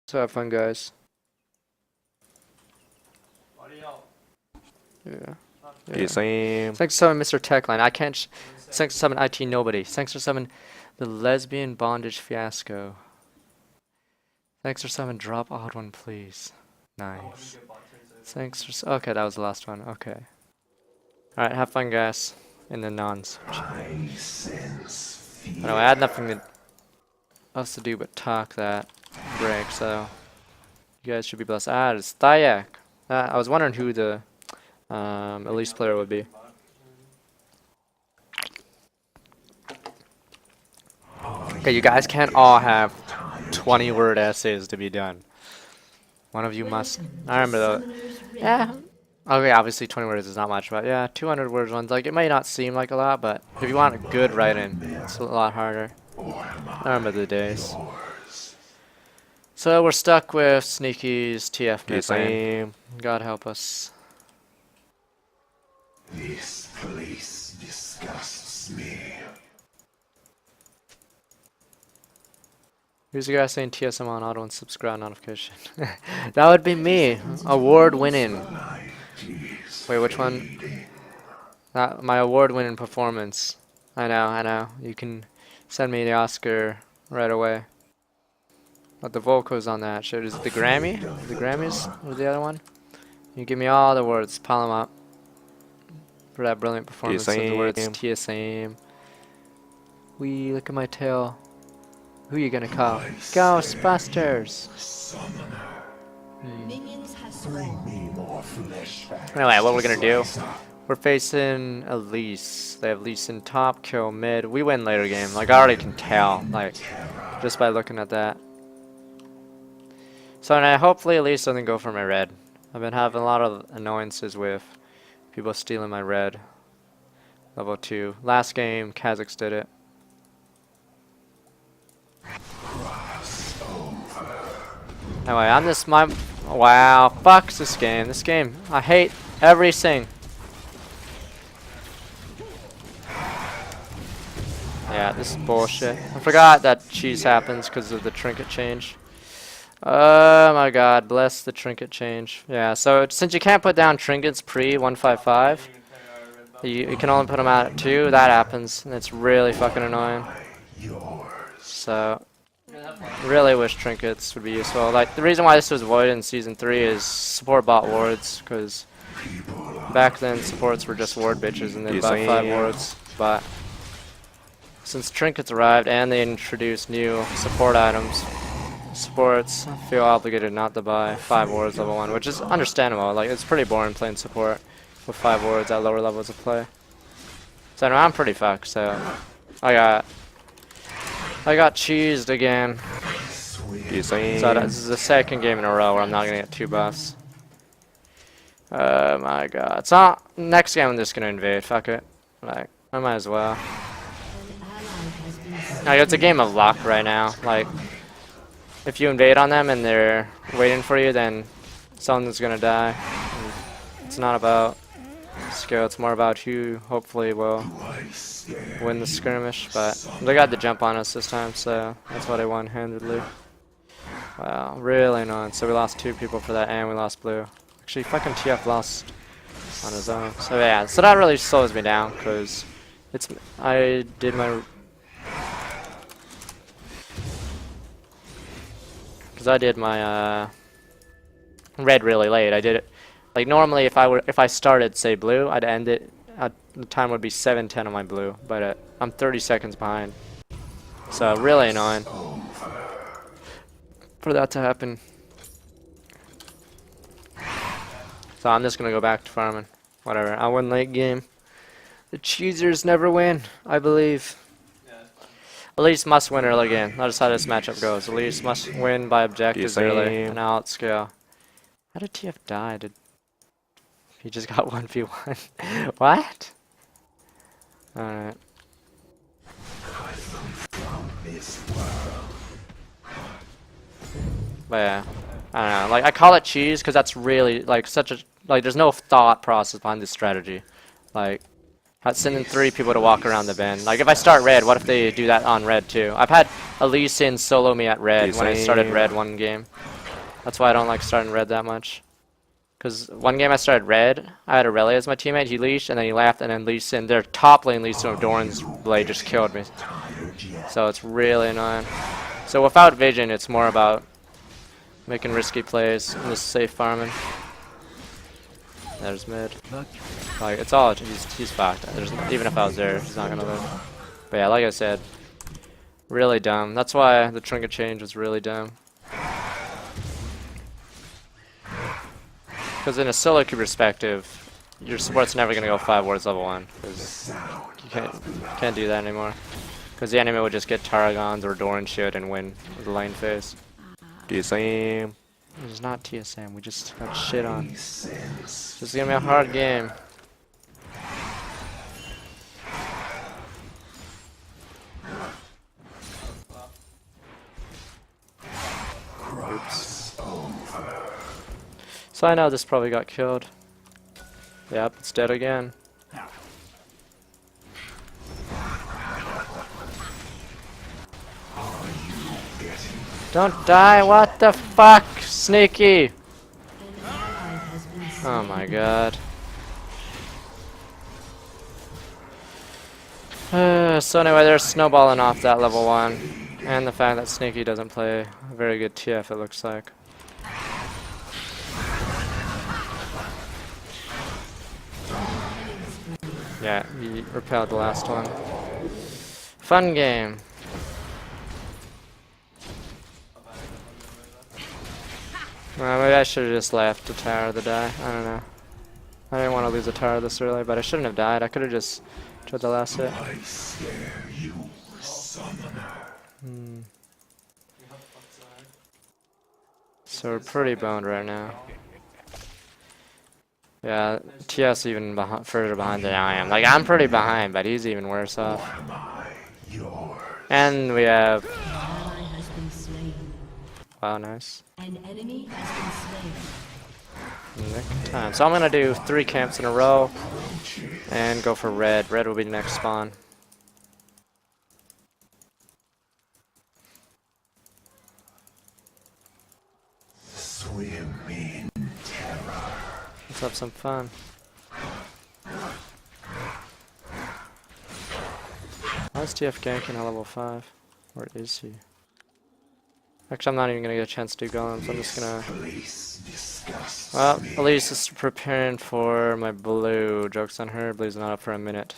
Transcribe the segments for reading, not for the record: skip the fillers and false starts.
So have fun, guys. Yeah. Yeah, same. Thanks for summon Mr. Techline. I can't. Thanks for summon IT Nobody. Thanks for summon the Lesbian Bondage Fiasco. Thanks for summon Drop Odd One, please. Nice. Thanks for. Okay, that was the last one. Okay. Alright, have fun, guys. In the nons. Anyway, I had nothing else to do but talk that break, so. You guys should be blessed. Ah, it's Thyak. I was wondering who the Elise player would be. Okay, you guys can't all have 20-word essays to be done. One of you must. I remember though. Yeah. Okay, obviously 20 words is not much, but yeah, 200 words ones. Like, it may not seem like a lot, but if you want a good writing, it's a lot harder. I remember the days. So we're stuck with Sneaky's TF mid-lane. God help us. This place disgusts me. Who's the guy saying TSM on auto and subscribe notification? That would be me. Award-winning. Wait, which one? My award-winning performance. I know. You can send me the Oscar right away. But the vocals on that shit. Is it the Grammy? The Grammys? Or the other one? You give me all the words. Pile them up. For that brilliant performance of the words TSM. Wee, look at my tail. Who you gonna call? Ghostbusters! Anyway, what we're gonna do? We're facing Elise. They have Elise in top, kill mid. We win later game. Like, I already can tell. Like, just by looking at that. So now, hopefully Elise doesn't go for my red. I've been having a lot of annoyances with people stealing my red. Level 2. Last game, Kazakhs did it. Anyway, on this wow, fuck this game. This game, I hate everything. Yeah, this is bullshit. I forgot that cheese happens because of the trinket change. Oh my god, bless the trinket change. Yeah, so since you can't put down trinkets pre-155, you can only put them out at 2, that happens, and it's really fucking annoying. So, really wish trinkets would be useful. Like, the reason why this was voided in Season 3 is support bought wards, because back then supports were just ward bitches and they'd buy 5 wards, but since trinkets arrived and they introduced new support items, supports feel obligated not to buy 5 wards level 1, which is understandable. Like, it's pretty boring playing support with 5 wards at lower levels of play. So I'm pretty fucked, so I got cheesed again. So this is the second game in a row where I'm not gonna get 2 buffs. Oh my god. It's not next game I'm just gonna invade, fuck it. Like, I might as well. Like, it's a game of luck right now. Like, if you invade on them and they're waiting for you, then someone's gonna die. And it's not about skill, it's more about who hopefully will win the skirmish, but they got the jump on us this time, so that's why they won handedly. Wow, really annoying. So we lost 2 people for that, and we lost blue. Actually, fucking TF lost on his own. So yeah, so that really slows me down, because I did my red really late. I did it like normally if I started say blue, I'd end it the time would be 7:10 on my blue, but I'm 30 seconds behind. So really annoying for that to happen. So I'm just gonna go back to farming. Whatever. I win late game. The cheesers never win, I believe. Elise must win early game. That's how this matchup goes. Elise must win by objectives early and outscale. How did TF die? He just got 1v1? What? Alright. But yeah. I don't know. Like, I call it cheese because that's really, like, there's no thought process behind this strategy. Like, sending 3 people to walk around the bend. Like, if I start red, what if they do that on red too? I've had Elise in solo me at red when I started red one game. That's why I don't like starting red that much. Because one game I started red, I had Aurelia as my teammate, he leashed, and then he left, and then Lee Sin, their top lane Lee Sin of Doran's blade just killed me. So it's really annoying. So without vision, it's more about making risky plays and just safe farming. There's mid. Like, it's all, he's fucked. Even if I was there, he's not gonna live. But yeah, like I said, really dumb. That's why the trinket change was really dumb. Because in a solo queue perspective, your support's never gonna go 5 wards level 1. Because you can't do that anymore. Because the enemy would just get Tarragons or Doran shit and win the lane phase. TSM. It's not TSM, we just got shit on. It's just gonna be a hard game. Oops. So I know this probably got killed. Yep, it's dead again. Don't die, what the fuck, Sneaky! Oh my god. So anyway, they're snowballing off that level 1. And the fact that Sneaky doesn't play a very good TF, it looks like. Yeah, he repelled the last one. Fun game. Maybe I should have just left the tower to die. I don't know. I didn't want to lose the tower this early, but I shouldn't have died. I could have just tried the last hit. So we're pretty boned right now. Yeah, TS even further behind than I am. Like, I'm pretty behind, but he's even worse off. And we have... Wow, nice. An enemy has been slain. Nick time. So I'm gonna do 3 camps in a row and go for red. Red will be the next spawn. Swim in terror. Let's have some fun. Why is TF ganking at level 5? Where is he? Actually, I'm not even gonna get a chance to do golems. I'm just gonna... Well, Elise is preparing for my blue. Joke's on her. Blue's not up for a minute.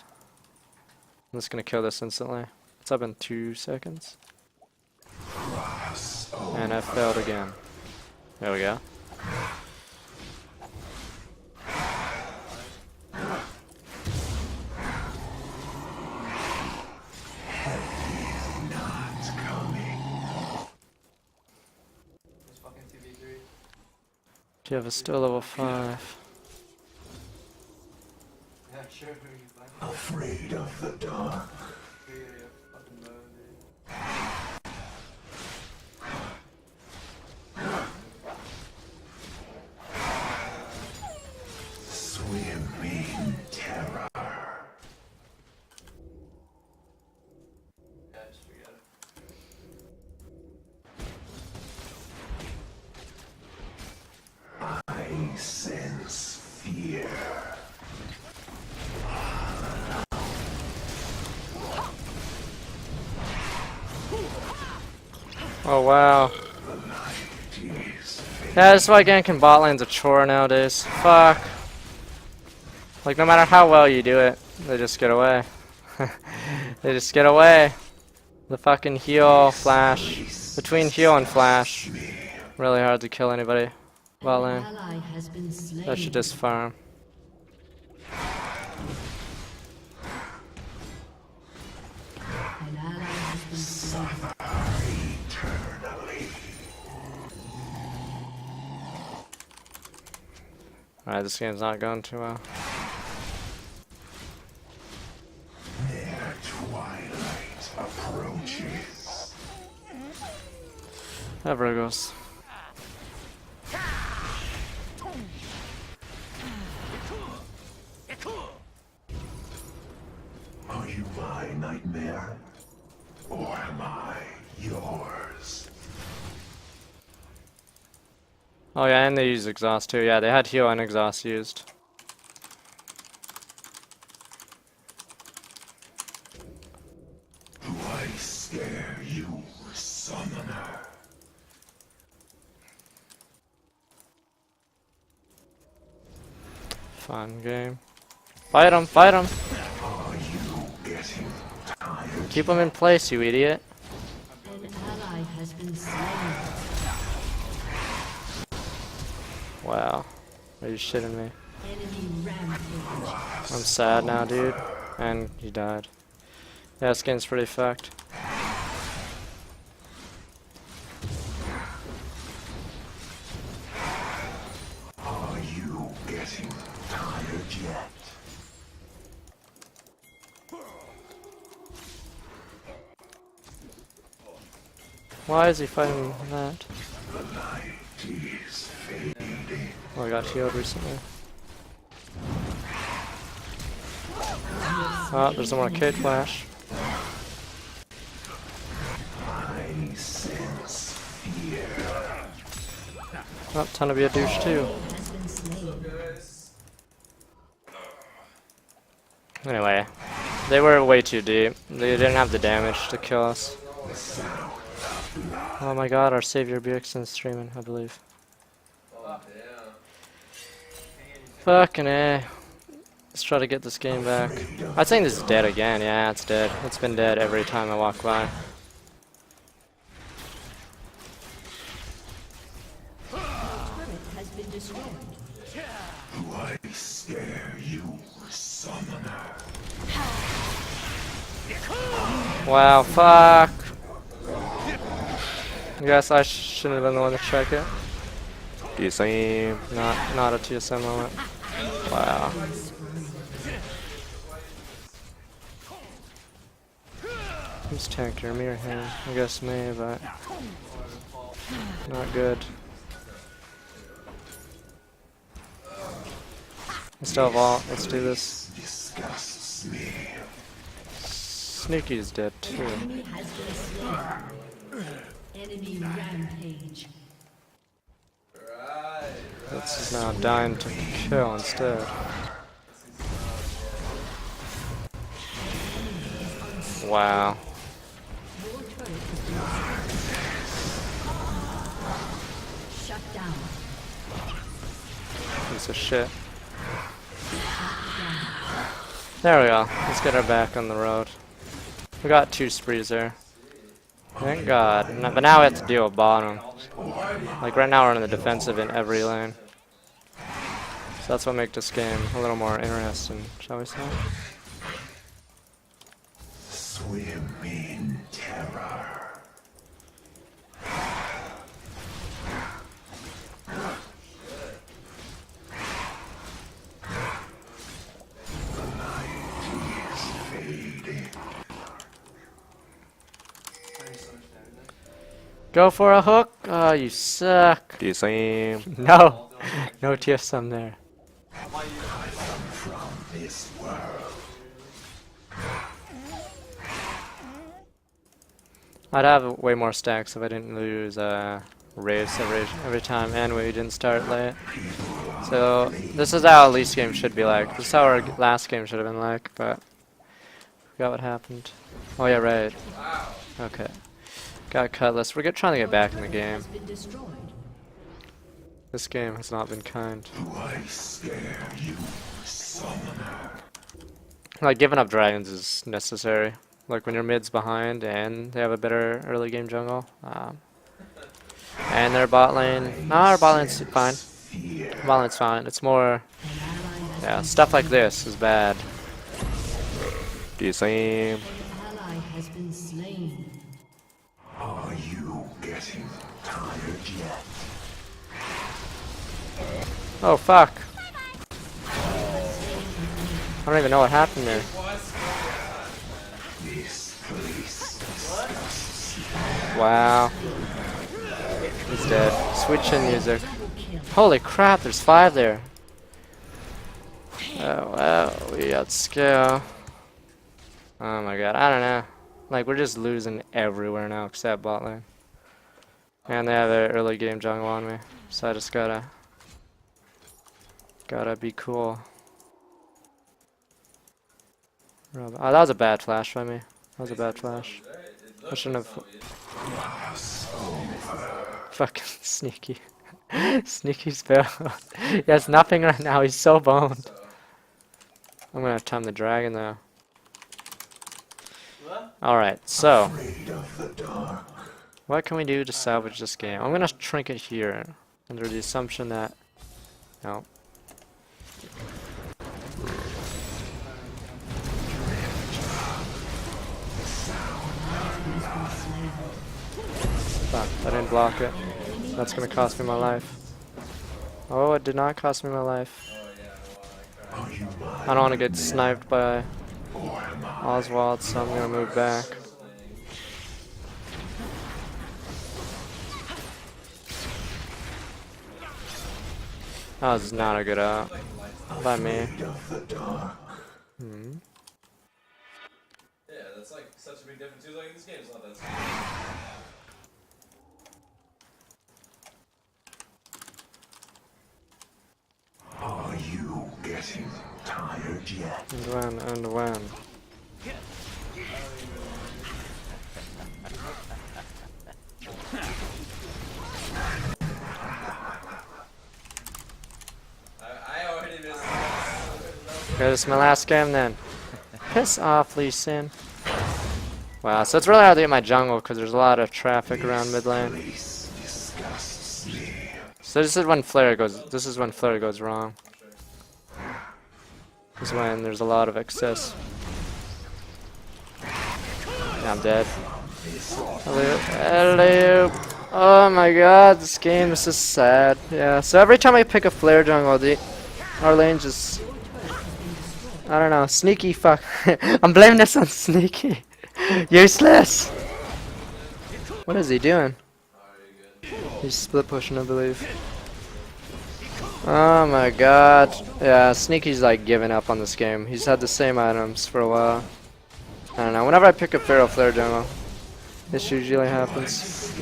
I'm just gonna kill this instantly. It's up in 2 seconds. And I failed again. There we go. TF is still level 5. Afraid of the dark. Swim in terror. I sense fear. Oh wow. Yeah, that's why ganking bot lane's a chore nowadays. Fuck. Like, no matter how well you do it, they just get away. They just get away. The fucking heal, flash. Between heal and flash. Really hard to kill anybody. Bot lane. That should just farm. Alright, this game's not going too well. Their twilight approaches. Ever goes. Are you my nightmare? Or am I yours? Oh yeah, and they use exhaust too. Yeah, they had heal and exhaust used. Do I scare you, summoner? Fun game. Fight him, fight him. Are you getting tired? Keep him in place, you idiot. An ally has been slain. Wow. Are you shitting me? Enemy rampage. I'm sad now, dude. And he died. Yeah, this game's pretty fucked. Are you getting tired yet? Why is he fighting that? The light is fading. Oh, I got healed recently. Oh, there's no more Kate Flash. I sense fear. Oh, time to be a douche too. Has been slain. Anyway, they were way too deep. They didn't have the damage to kill us. Oh my god, our savior Bjergsen's streaming, I believe. Fucking A. Let's try to get this game back. I think this is dead again. Yeah, it's dead. It's been dead every time I walk by. Has been destroyed. Do I scare you, summoner? Wow, fuck. Guess I shouldn't have been the one to check it. TSM. Not a TSM moment. Wow. Who's tankier, me or him? I guess me, but not good. Let's still vault. Let's do this. Disgusts me. Sneaky's dead too. Enemy has been slain. Enemy rampage. This is now dying to kill instead. Wow. Your turret has been shut down. Piece of shit. There we go. Let's get her back on the road. We got 2 sprees there. Thank God. But now we have to deal with bottom. Like right now we're in the defensive in every lane. So that's what makes this game a little more interesting, shall we say? Swim in terror. The light is fading. Go for a hook! Oh, you suck. TSM. No! No TSM there. I am from this world. I'd have way more stacks if I didn't lose race every time and we didn't start late. So this is how Elise game should be like. This is how our last game should have been like, but forgot what happened. Oh yeah, right. Okay. Got Cutlass. We're trying to get back in the game. Has been destroyed. This game has not been kind. Do I scare you, summoner? Like giving up dragons is necessary. Like when your mid's behind and they have a better early game jungle. And their bot lane. Nah, our bot lane's fine. Bot lane's fine. It's more, yeah, stuff like this is bad. TSM. An ally has been slain. Are you getting tired yet? Oh fuck. I don't even know what happened there. This place disgusts me. Wow. He's dead. Switching music. Holy crap, there's 5 there. Oh wow, we got skill. Oh my god, I don't know. Like we're just losing everywhere now except bot lane. And they have an early game jungle on me, so I just gotta be cool. Oh, that was a bad flash by me. That was a bad flash. I shouldn't have. Fucking sneaky. Sneaky spell. He has nothing right now, he's so boned. I'm gonna time the dragon though. Alright, so. What can we do to salvage this game? I'm gonna trinket here, under the assumption that. No. Fuck, I didn't block it. That's gonna cost me my life. Oh, it did not cost me my life. I don't want to get sniped by Oswald, so I'm gonna move back. That was not a good out by me. Hmm. Yeah, that's like such a big difference. Too. Like this game's not that. Are you getting tired yet? And when? I already missed. Okay, this is my last game then. Piss off, Lee Sin. Wow, so it's really hard to get my jungle because there's a lot of traffic around mid lane. So this is when flare goes. This is when flare goes wrong. This is when there's a lot of excess. Yeah, I'm dead. Hello. Oh my god, this game is just sad. Yeah, so every time I pick a flare jungle, our lane just, I don't know, sneaky fuck. I'm blaming this on sneaky. Useless. What is he doing? He's split pushing, I believe. Oh my god. Yeah, Sneaky's like giving up on this game. He's had the same items for a while. I don't know, whenever I pick a Feral Flare jungle, this usually happens.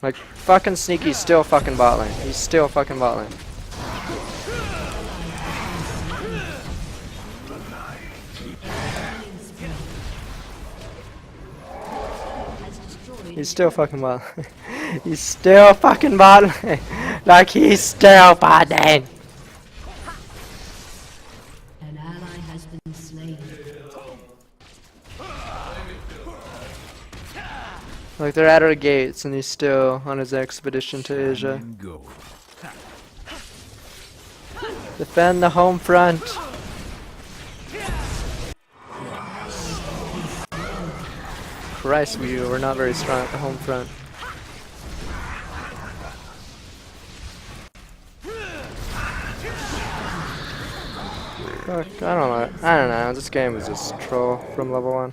Like, fucking Sneaky's still fucking bot lane. He's still fucking bot lane. He's still fucking bot lane. He's still fucking bot lane. Like, he's still bot lane. An ally has been slain. Like, they're at our gates and he's still on his expedition to Asia. Defend the home front. Christ, we were not very strong at the home front. Fuck, I don't know. This game is just troll from level 1.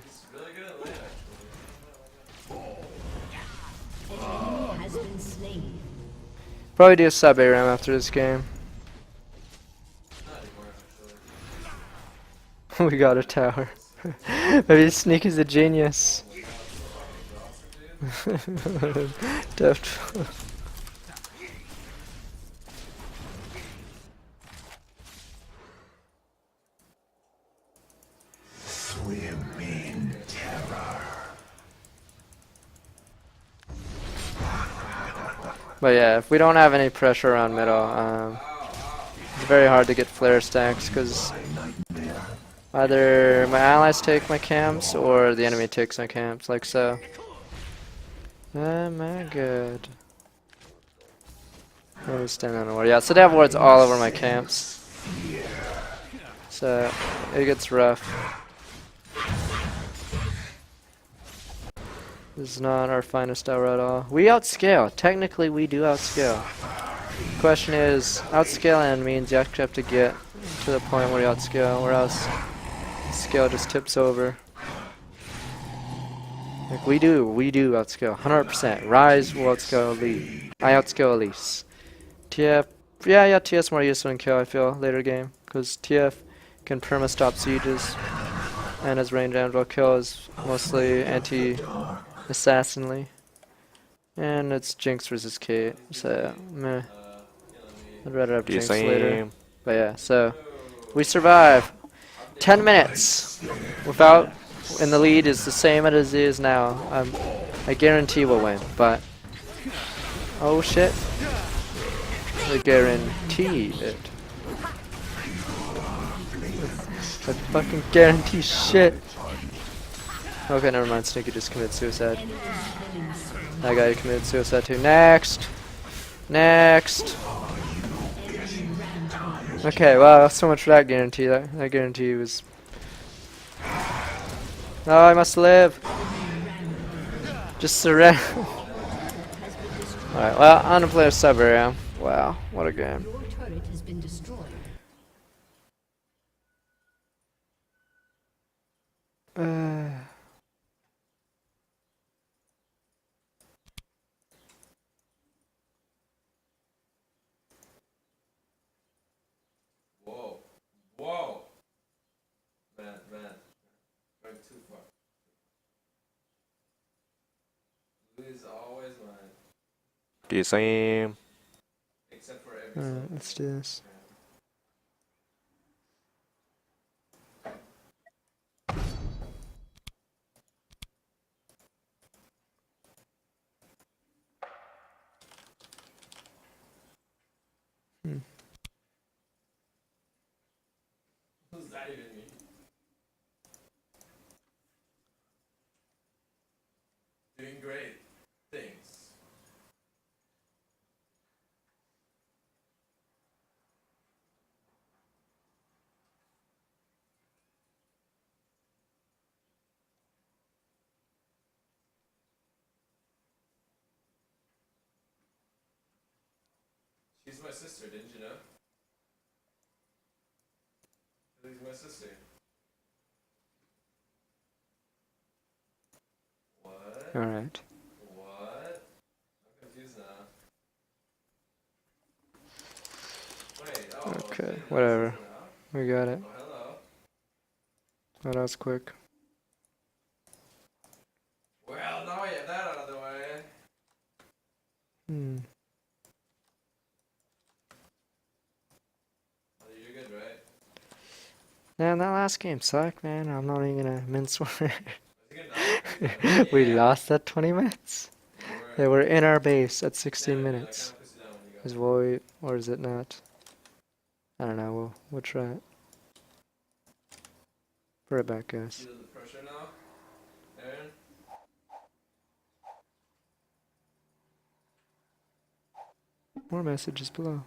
Has been slain. Probably do a sub ARAM after this game. We got a tower. Maybe Sneak is a genius. Deft. Swim in terror. But yeah, if we don't have any pressure around middle, it's very hard to get flare stacks because either my allies take my camps or the enemy takes my camps, like so. Oh my god. Oh, stand on the ward. Yeah, so they have wards all over my camps. So it gets rough. This is not our finest hour at all. We outscale. Technically, we do outscale. Question is, outscaling means you actually have to get to the point where you outscale, or else scale just tips over. Like we do outscale 100%. Rise will outscale Elite. I outscale Elise. TF, yeah, TF's more useful in kill, I feel, later game. Because TF can perma stop sieges, and his range anvil kill is mostly anti assassinly. And it's Jinx versus Kate, so meh. I'd rather have Jinx later. But yeah, so we survive. 10 minutes without, and the lead is the same as it is now. I guarantee we'll win, but oh shit, I guarantee it. I fucking guarantee shit. Okay, never mind. Sneaky just committed suicide. That guy committed suicide too. Next. Next. Okay, wow, so much for that guarantee. That guarantee was... Oh, I must live. Just surrender. Alright, well, I'm gonna play a sub area. Wow, what a game. Your turret has been destroyed. Whoa. Whoa. Man. Going too far. Louis always mine. The same. Except for every Alright, sub. let's do this. What does that even mean? Doing great things. She's my sister, didn't you know? She's my sister. What? Alright. What? I'm confused now. Wait, oh. Okay, Shit, whatever. now? We got it. Oh, hello. Oh, that was quick. Well, now we have that out of the way. Oh, you're good, right? Man, that last game sucked, man. I'm not even gonna mince words. Was it good? We Yeah. lost at 20 minutes. You They were in our base at 16 Yeah, minutes. I kinda push it down when you go. Is Void, or is it not? I don't know, we'll try it. Be right back, guys. Feel the pressure now, Aaron? More messages below.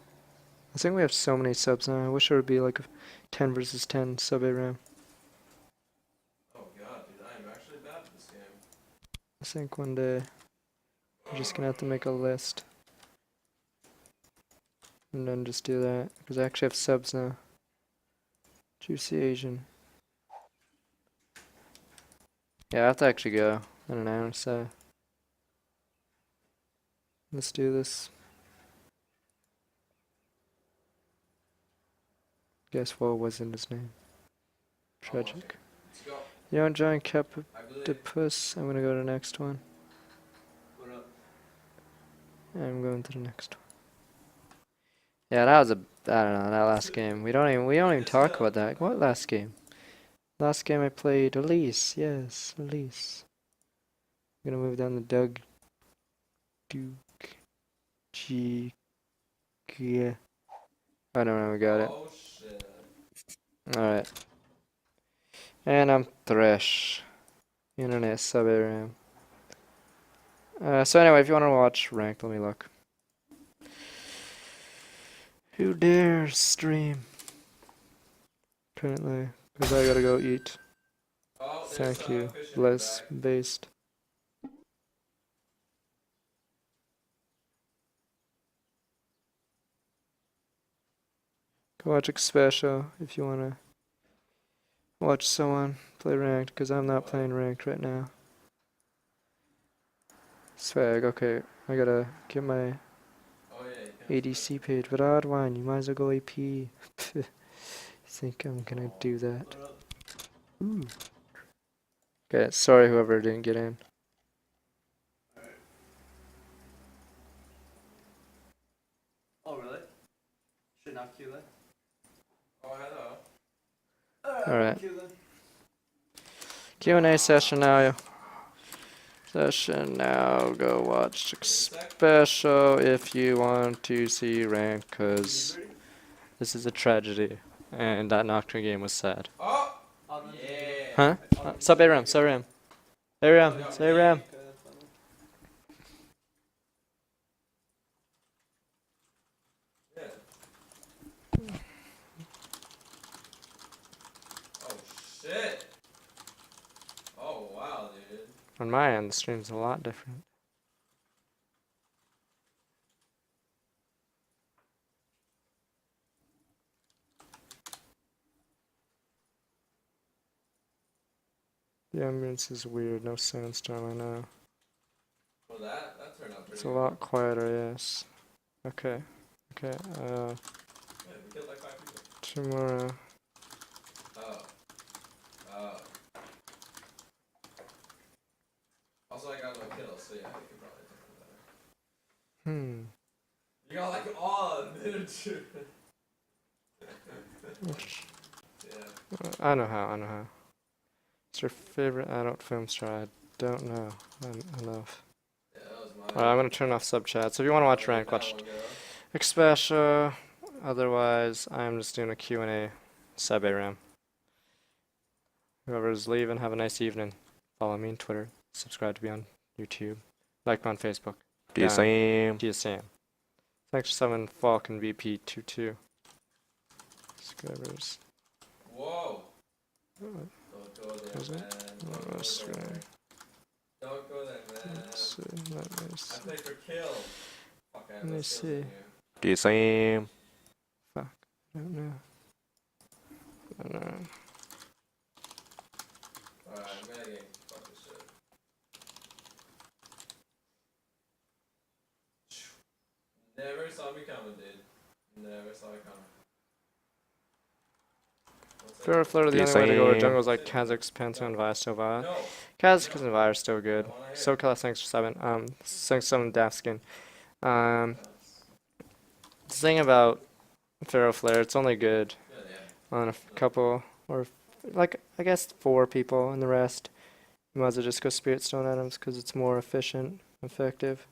I think we have so many subs now. I wish there would be like a 10 versus 10 sub ARAM. Oh god, dude, I am actually bad at this game. I think one day we're just gonna have to make a list. And then just do that. Because I actually have subs now. Juicy Asian. Yeah, I have to actually go in an hour, so let's do this. Guess what wasn't his name? Tragic. Let's go. You don't join Cap I believe. the Puss. I'm gonna go to the next one. What up? I'm going to the next one. Yeah, that was a I don't know, that last game. We don't even talk about that. What last game? Last game I played Elise, yes, Elise. I'm gonna move down to Doug Duke G yeah. I don't know, we got it. Oh shit. Alright. And I'm Thresh. Internet sub ARAM. So anyway, if you wanna watch ranked, let me look. Who dares stream? Currently, because I gotta go eat. Oh, there's Thank you. fish in the Bless back. based. Go watch a special if you wanna watch someone play ranked, because I'm not playing ranked right now. Swag, okay. I gotta get my Oh yeah, you can. ADC page, but TheOddOne, you might as well go AP. You think I'm gonna do that? Ooh. Okay, sorry whoever didn't get in. Oh, hello. Alright. Q&A session now. Go watch special if you want to see rank, cause this is a tragedy. And that Nocturne game was sad. Oh! Yeah! Huh? Sub ARAM, sub ARAM. ARAM, say ARAM. Yeah. Oh, shit! Oh, wow, dude. On my end, the stream's a lot different. The ambience is weird, no sandstorm, I know. Well, that turned out pretty It's a good. lot quieter, yes. Okay, okay, Yeah, we killed like 5 people. tomorrow. Oh. Oh. Also, I got no kills, so yeah, I could probably take it better. You got like all of them, dude. Yeah. I know how, I know how. What's your favorite adult film star? I don't know enough. Yeah, that was mine. Alright, I'm gonna turn off sub chat. So if you wanna watch rank, watch Special. Otherwise, I'm just doing a Q&A sub ARAM. Whoever's leaving, have a nice evening. Follow me on Twitter. Subscribe to me on YouTube. Like me on Facebook. Do you same? See you Sam. Thanks for summon Falcon VP22. Subscribers. Whoa! Oh, Don't go there, is it? man. Don't go there. Don't go there, man. Let's see. Let me I see. play for kill. Fuck, I have Let no me skills see. in here. Do you same? I don't know. I don't know. Alright, I'm gonna get fuck this shit. Never saw me coming, dude. Never saw it coming. Fair Flare, the Do you only way to go to same? jungle is like Kazakh's Pantheon, Vi still Vi. No. Kazakh's and Vi are still good. I wanna hit. SoCal, thanks for 7. Thanks for 7 Daft Skin. The thing about Pharaoh Flare, it's only good Yeah, yeah. on a couple, or like, I guess 4 people, and the rest, you might as well just go Spirit Stone items because it's more efficient, effective.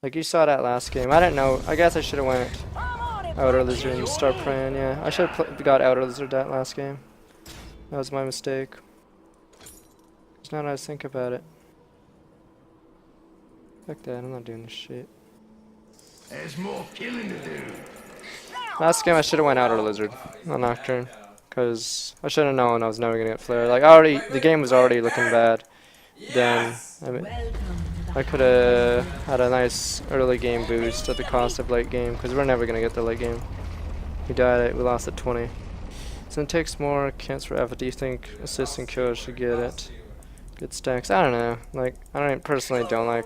Like you saw that last game. I didn't know. I guess I should have went Outer Lizard and start praying. Yeah, I should have got Outer Lizard that last game. That was my mistake. 'Cause now that I think about it. Fuck that, I'm not doing this shit. There's more killing to do. Last game I should have went Outer Lizard on Nocturne. Cause I should have known I was never gonna get Flare. Like already, the game was already looking bad. Then, I mean, I could have had a nice early game boost at the cost of late game. Cause we're never gonna get the late game. We lost at 20. So it takes more camps for F. Do you think assist and kill should get it? Good stacks. I don't know. Like I personally don't like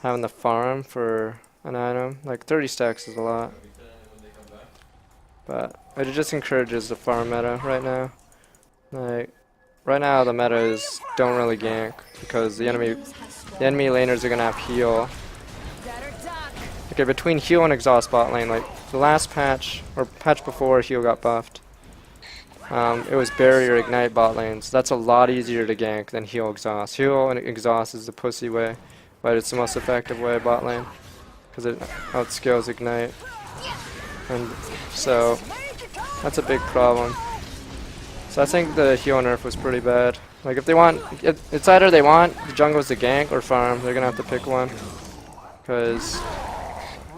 having the farm for an item. Like 30 stacks is a lot. But it just encourages the farm meta right now. Like right now the meta is don't really gank because the enemy laners are gonna have heal. Okay, between heal and exhaust bot lane, like the last patch or patch before heal got buffed. It was barrier ignite bot lanes. That's a lot easier to gank than heal exhaust. Heal and exhaust is the pussy way, but it's the most effective way bot lane because it outscales ignite. And so that's a big problem. So I think the heal nerf was pretty bad. Like if they want, it's either they want the jungles to gank or farm. They're gonna have to pick one because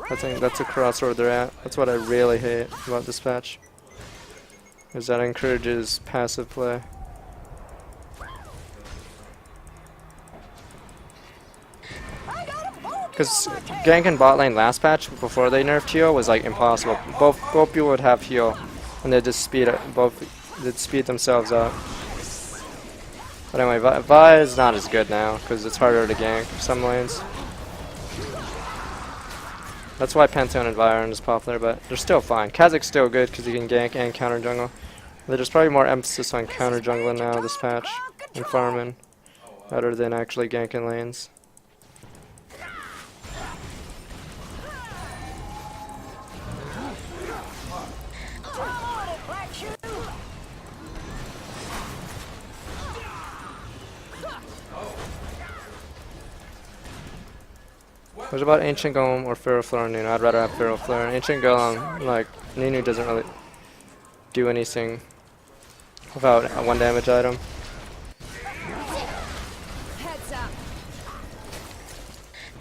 I think that's a crossroad they're at. That's what I really hate about this patch. Is that it encourages passive play. Because ganking bot lane last patch before they nerfed heal was like impossible. Both people would have heal, and they'd just they'd speed themselves up. But anyway, Vi is not as good now because it's harder to gank some lanes. That's why Pantheon and Vi aren't as popular, but they're still fine. Kazakh's still good because he can gank and counter jungle. There's probably more emphasis on counter jungling now this patch and farming rather than actually ganking lanes. What about Ancient Golem or Feral Flare on Nunu? I'd rather have Feral Flare. Ancient Golem, like, Nunu doesn't really do anything without a 1 damage item. Heads up.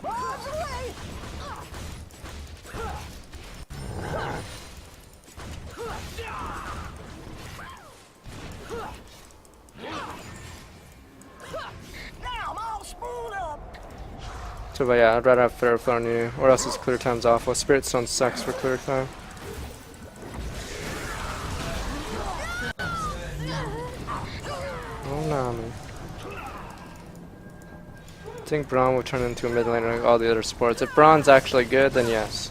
Bombs away. Now I'm all spooled up. So, but yeah, I'd rather have Feral Flare on Nunu, or else his clear time's awful. Spirit Stone sucks for clear time. Oh, Nami. I think Braum will turn into a mid laner like all the other supports. If Braun's actually good, then yes.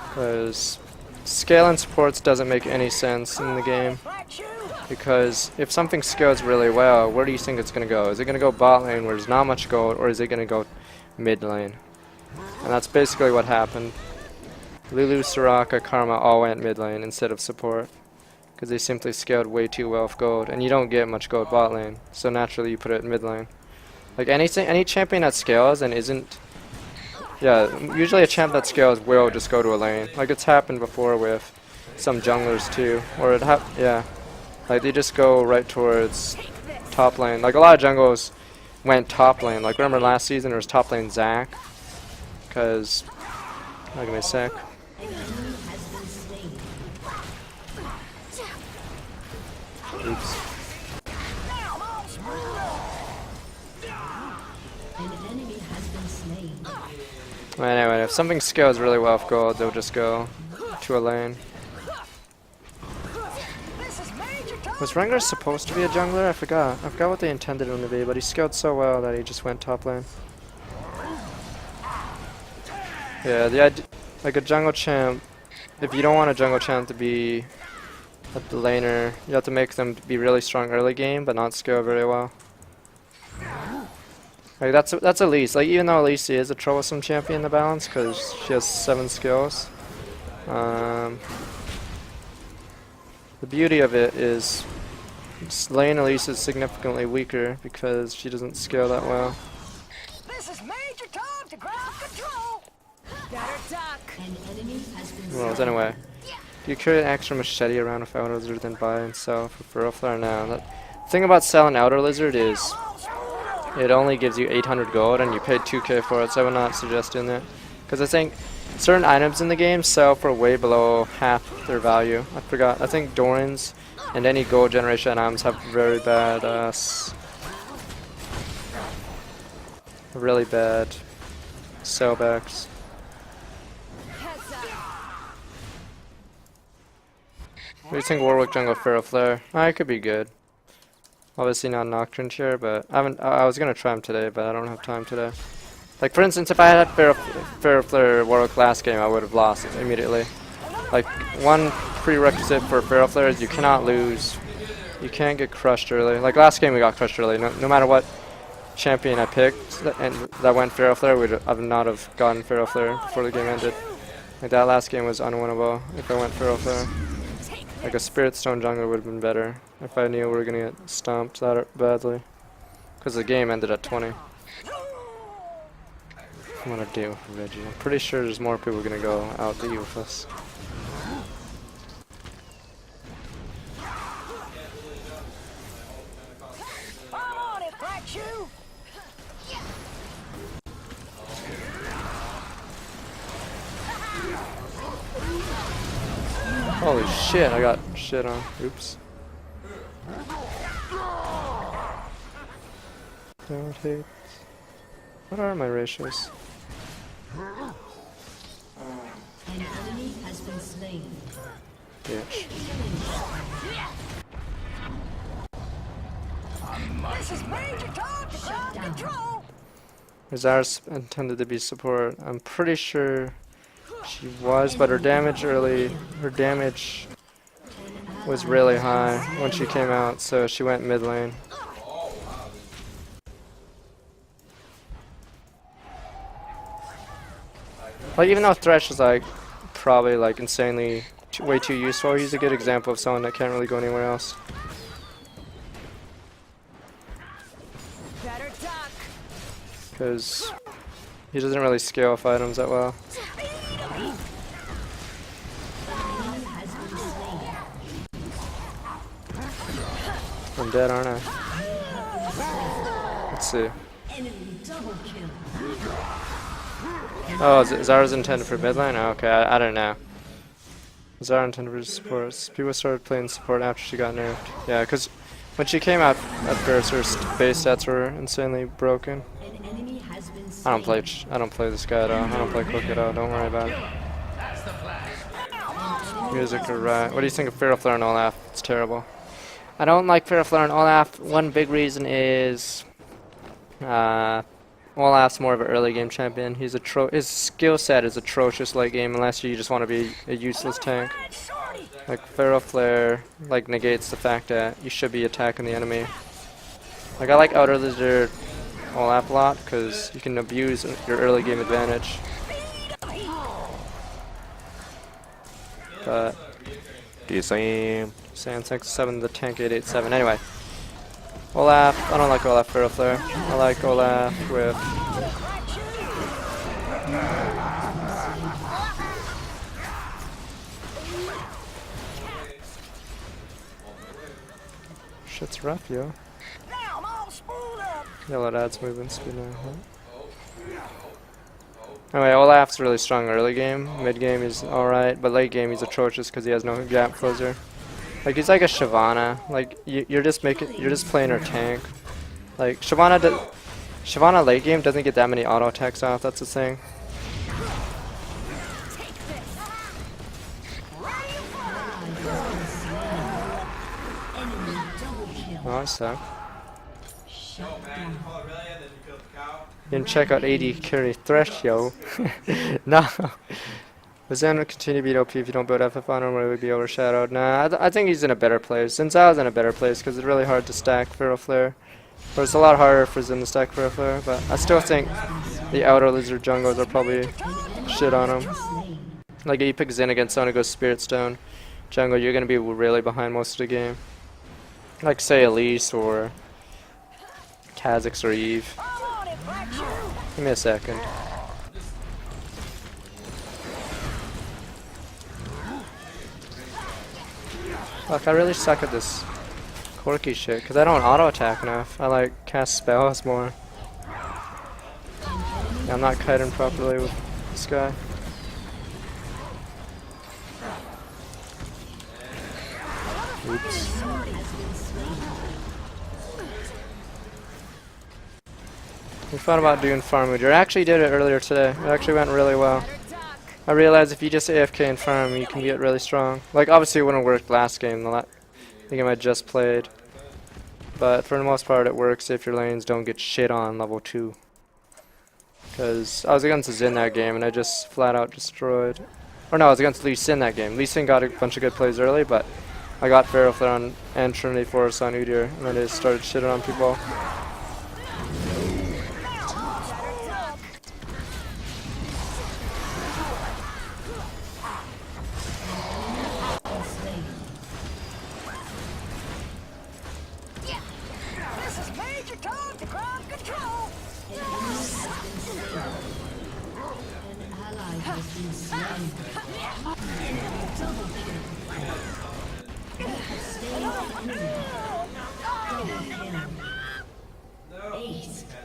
Because scaling supports doesn't make any sense in the game. Because if something scales really well, where do you think it's going to go? Is it going to go bot lane where there's not much gold, or is it going to go mid lane? And that's basically what happened. Lulu, Soraka, Karma all went mid lane instead of support. Because they simply scaled way too well with gold, and you don't get much gold bot lane, so naturally you put it in mid lane. Like any champion that scales and isn't, yeah, usually a champ that scales will just go to a lane. Like it's happened before with some junglers too, or yeah, like they just go right towards top lane. Like a lot of jungles went top lane. Like remember last season there was top lane Zac, because, give me a sec. Oops. Anyway, if something scales really well with gold, they'll just go to a lane. Was Rengar supposed to be a jungler? I forgot. I forgot what they intended him to be, but he scaled so well that he just went top lane. Yeah, the idea, like a jungle champ, if you don't want a jungle champ to be a laner, you have to make them be really strong early game, but not scale very well. Like that's Elise. Like even though Elise is a troublesome champion in the balance because she has 7 skills, the beauty of it is lane Elise is significantly weaker because she doesn't scale that well. This is major time to grab control. Better duck. An enemy has been Well, anyway, do you carry an extra machete around with Outer Lizard than buy and sell for Feral Flare now? The thing about selling Outer Lizard is it only gives you 800 gold and you paid 2k for it, so I would not suggest doing that. Because I think certain items in the game sell for way below half their value. I forgot. I think Doran's and any gold generation items have very bad, really bad sellbacks. What do you think Warwick jungle Feral Flare? It could be good. Obviously not Nocturne Chair, but I was gonna try him today, but I don't have time today. Like for instance, if I had Feral Flare Warwick last game, I would have lost immediately. Like one prerequisite for Feral Flare is you cannot lose. You can't get crushed early. Like last game we got crushed early. No matter what champion I picked and that went Feral Flare, I would not have gotten Feral Flare before the game ended. Like that last game was unwinnable if I went Feral Flare. Like a Spirit Stone jungler would have been better if I knew we were gonna get stomped that badly. Because the game ended at 20. I'm gonna deal with Reggie. I'm pretty sure there's more people gonna go out to you with us. I'm on it, Black Shoe. Holy shit, I got shit on. Oops. Don't hate. What are my ratios? An enemy has been slain. Bitch. This is major time to grab control. Rizar's intended to be support. I'm pretty sure she was, but her damage was really high when she came out, so she went mid lane. Like even though Thresh is like probably like insanely way too useful, he's a good example of someone that can't really go anywhere else. Better duck. Because He doesn't really scale off items that well. I'm dead, aren't I? Let's see. Oh, Zara's intended for mid lane? Oh, okay, I don't know. Zara intended for support. People started playing support after she got nerfed. Yeah, because when she came out at first, her base stats were insanely broken. I don't play this guy at all. I don't play Corki at all. Don't worry about it. Music are right. What do you think of Feral Flare and Olaf? It's terrible. I don't like Feral Flare and Olaf. One big reason is Olaf's more of an early game champion. His skill set is atrocious late game unless you just want to be a useless tank. Like Feral Flare negates the fact that you should be attacking the enemy. Like I like Outer Lizard Olaf a lot because you can abuse your early game advantage. But The same. Sand 6-7 the tank 887. Anyway. Olaf, I don't like Olaf Feral Flare. I like Olaf with shit's rough, yo. Yellow adds movement speed now. Anyway, Olaf's really strong early game. Mid game he's alright, but late game he's atrocious because he has no gap closer. Like he's like a Shyvana. Like you're just playing her tank. Like Shyvana late game doesn't get that many auto attacks off. That's the thing. Oh, I suck. You can check out 80 carry Thresh, yo. No. But Zen will continue to beat OP if you don't build FF on him, or he would be overshadowed. Nah, I think he's in a better place. Zen Zhao's in a better place because it's really hard to stack Feral Flare. But it's a lot harder for Zen to stack Feral Flare. But I still think the Outer Lizard jungles are probably shit on him. Like if you pick Zen against someone who goes Spirit Stone jungle, you're going to be really behind most of the game. Like say Elise or Kha'Zix or Eve. Give me a second. Fuck, I really suck at this Corki shit, because I don't auto-attack enough. I like cast spells more. Yeah, I'm not kiting properly with this guy. Oops. We thought about doing farm mood. I actually did it earlier today. It actually went really well. I realized if you just AFK and farm, you can get really strong. Like, obviously it wouldn't work last game, the game I just played. But for the most part, it works if your lanes don't get shit on level 2. Because I was against Zen that game, and I just flat out destroyed. Or no, I was against Lee Sin that game. Lee Sin got a bunch of good plays early, but I got Feral Flare on and Trinity Force on Udyr, and then they just started shitting on people.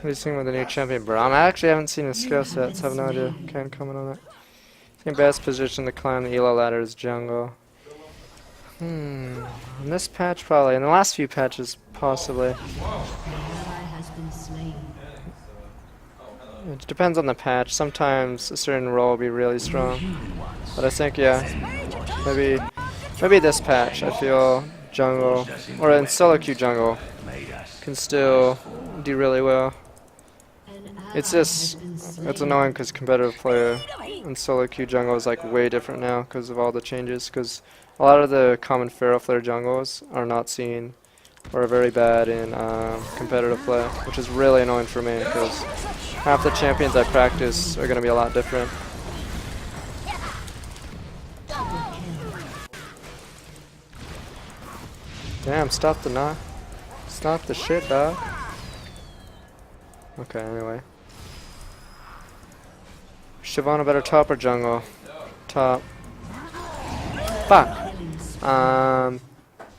What are you seeing with the new champion Braum? I actually haven't seen his skill sets, I have no idea. Can't comment on that. I think best position to climb the elo ladder is jungle. In this patch probably. In the last few patches possibly. It depends on the patch. Sometimes a certain role will be really strong. But I think yeah, maybe this patch I feel jungle or in solo queue jungle can still do really well. It's annoying because competitive player in solo queue jungle is like way different now because of all the changes. Because a lot of the common Feral Flare jungles are not seen or are very bad in competitive play, which is really annoying for me because half the champions I practice are going to be a lot different. Damn, stop the shit, dog. Okay, anyway. Shyvana better top or jungle? Top. Fuck.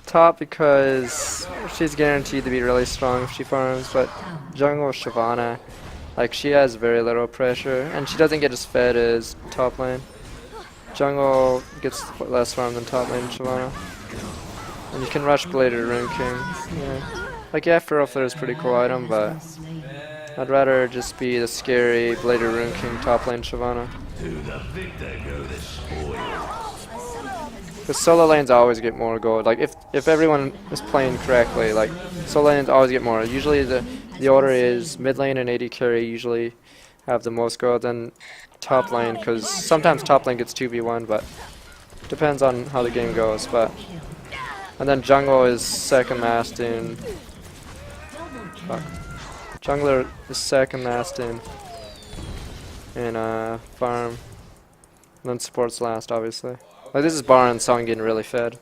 Top because she's guaranteed to be really strong if she farms, but jungle Shyvana, like she has very little pressure and she doesn't get as fed as top lane. Jungle gets less farm than top lane Shyvana. And you can rush Bladed Rune King. Yeah. Like yeah, Feral Flare is a pretty cool item, but I'd rather just be the scary Bladed Rune King top lane Shyvana. Because solo lanes always get more gold. Like if everyone is playing correctly, like solo lanes always get more. Usually the order is mid lane and AD carry usually have the most gold, then top lane, because sometimes top lane gets 2v1, but depends on how the game goes. But and then jungle is second last in. Fuck. Jungler is second last in farm. And then support's last, obviously. Like this is Baron Song getting really fed.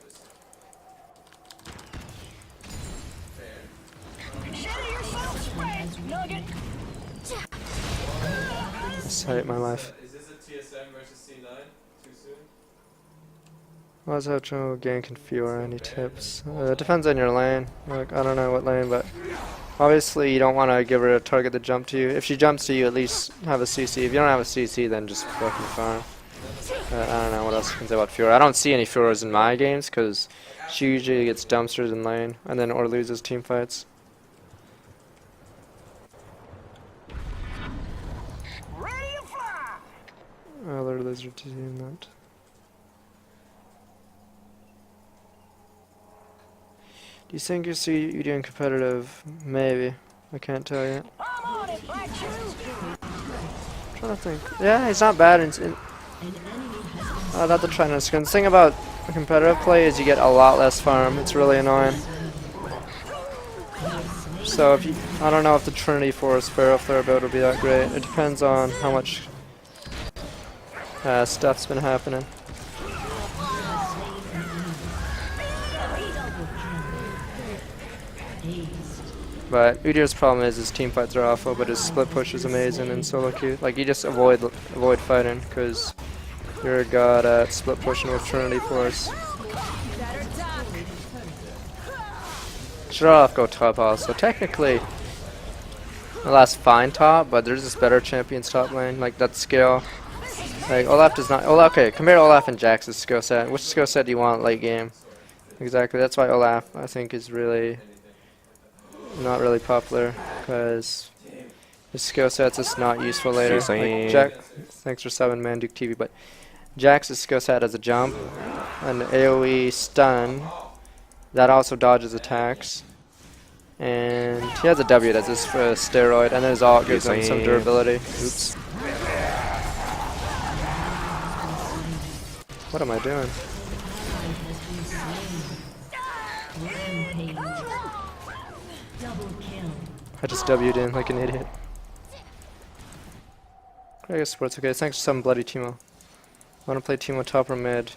I hate my life. Is this a TSM versus C9? Too soon? What's how jungle gank and Fiora? Any tips? It depends on your lane. Like I don't know what lane, but obviously you don't want to give her a target to jump to you. If she jumps to you, at least have a CC. If you don't have a CC, then just fucking farm. I don't know what else I can say about Fiora. I don't see any Fioras in my games because she usually gets dumpsters in lane and then or loses team fights. Other lizard team that. Do you think you see you doing competitive? Maybe. I can't tell yet. I'm trying to think. Yeah, he's not bad in not the China skin. The thing about competitive play is you get a lot less farm. It's really annoying. So if you, I don't know if the Trinity Force Feral Flare build will be that great. It depends on how much stuff's been happening. But Udyr's problem is his team fights are awful, but his split push is amazing in solo queue. Like you just avoid fighting because you're a god at split pushing with Trinity Force. Should off go top also. Technically, Olaf's fine top, but there's just better champions top lane. Like that skill. Like Olaf does not. Okay, compare Olaf and Jax's skill set. Which skill set do you want late game? Exactly. That's why Olaf I think is really not really popular because his skill set's just not useful later. Like Jack, thanks for 7-man Duke TV, but Jax's skill set has a jump, an AoE stun that also dodges attacks, and he has a W that's just for a steroid, and then his ult gives him some durability. Oops. What am I doing? I just W'd in like an idiot. I guess sports okay. Thanks for some bloody Teemo. Wanna play Teemo top or mid?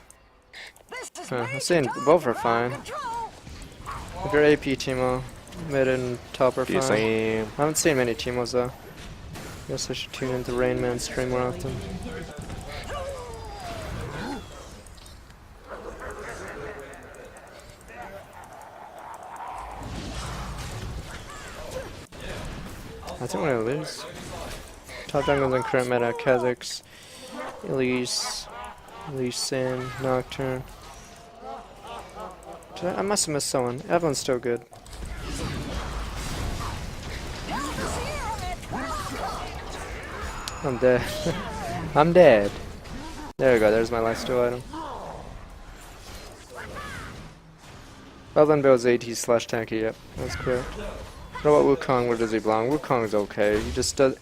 I'm saying both are fine. If you're AP Teemo, mid and top are fine. I haven't seen many Teemos though. Guess I should tune into Rain Man stream more often. I think we're gonna lose. Top jungles in current meta: Kha'Zix, Elise, Lee Sin, Nocturne. I must have missed someone. Evelyn's still good. I'm dead. I'm dead. There we go. There's my lifesteal item. Evelyn builds AT/tanky. Yep, that's correct. What about Wukong? Where does he belong? Wukong's okay. He just does.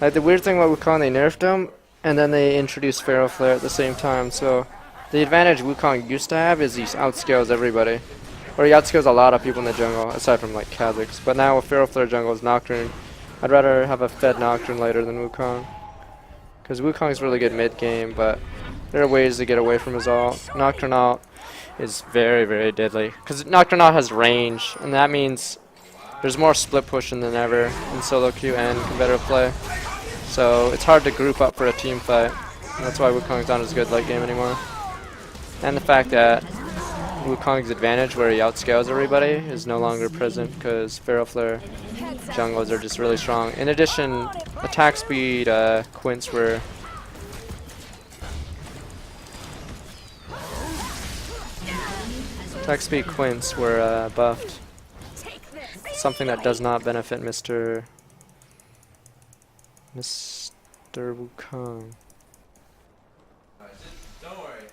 Like the weird thing about Wukong, they nerfed him, and then they introduced Feral Flare at the same time. So the advantage Wukong used to have is he outscales everybody, or he outscales a lot of people in the jungle, aside from like Kha'Zix. But now with Feral Flare jungle is Nocturne. I'd rather have a fed Nocturne later than Wukong, because Wukong's really good mid game, but there are ways to get away from his ult. Nocturne ult is very, very deadly, because Nocturne ult has range, and that means there's more split pushing than ever in solo queue and competitive play. So it's hard to group up for a team fight. That's why Wukong's not as good late game anymore. And the fact that Wukong's advantage, where he outscales everybody, is no longer present because Pharaoh Flare jungles are just really strong. In addition, attack speed quints were buffed. Something that does not benefit Mr. Wukong. Don't worry.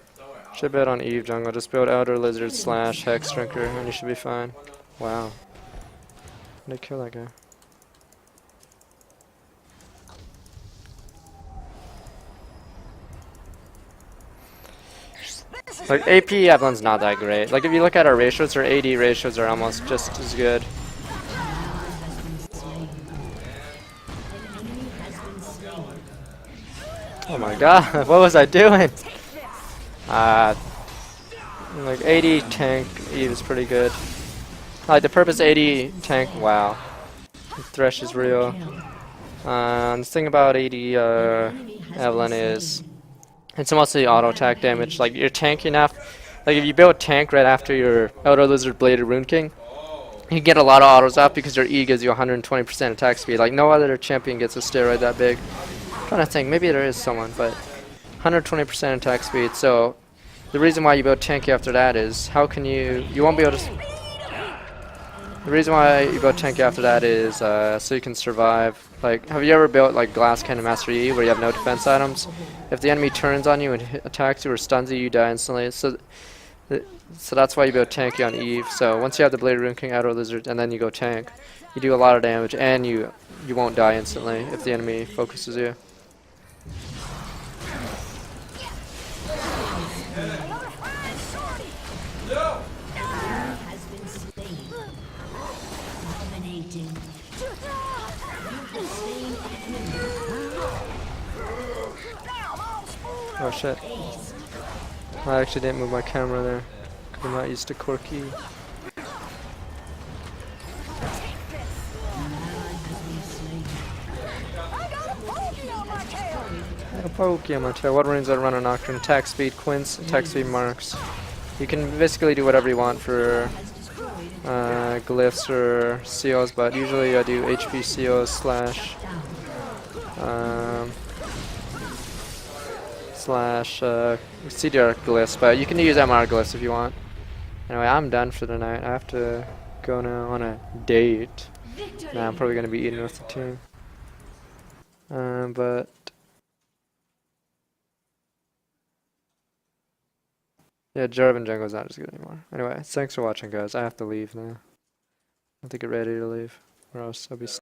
Should build on Eve jungle. Just build Elder Lizard slash Hex Drinker and you should be fine. Wow. They kill that guy. Like AP Evelyn's not that great. Like if you look at our ratios, our AD ratios are almost just as good. Oh my god, what was I doing? Like 80 tank Eve is pretty good. Like the purpose 80 tank, wow. Thresh is real. The thing about 80 Evelyn is it's mostly auto attack damage. Like you're tanky enough. Like if you build tank right after your Elder Lizard Bladed Rune King, you get a lot of autos up because your E gives you 120% attack speed. Like no other champion gets a steroid that big. I'm trying to think, maybe there is someone, but 120% attack speed. So the reason why you build tanky after that is you won't be able to. The reason why you build tanky after that is so you can survive. Like, have you ever built like Glass Cannon Master E where you have no defense items? If the enemy turns on you and attacks you or stuns you, you die instantly. So that's why you build tanky on Eve. So once you have the Blade Rune King, Outer Lizard, and then you go tank, you do a lot of damage and you won't die instantly if the enemy focuses you. Oh shit. I actually didn't move my camera there. I'm not used to Corki. A pokey on my tail. What runes I run on Nocturne? Attack speed, quints, attack speed marks. You can basically do whatever you want for glyphs or seals, but usually I do HP seals slash CDR glyphs, but you can use MR glyphs if you want. Anyway, I'm done for the night. I have to go now on a date. Now I'm probably going to be eating with the team. But yeah, Jarvan Jungle's not as good anymore. Anyway, thanks for watching, guys. I have to leave now. I have to get ready to leave, or else I'll be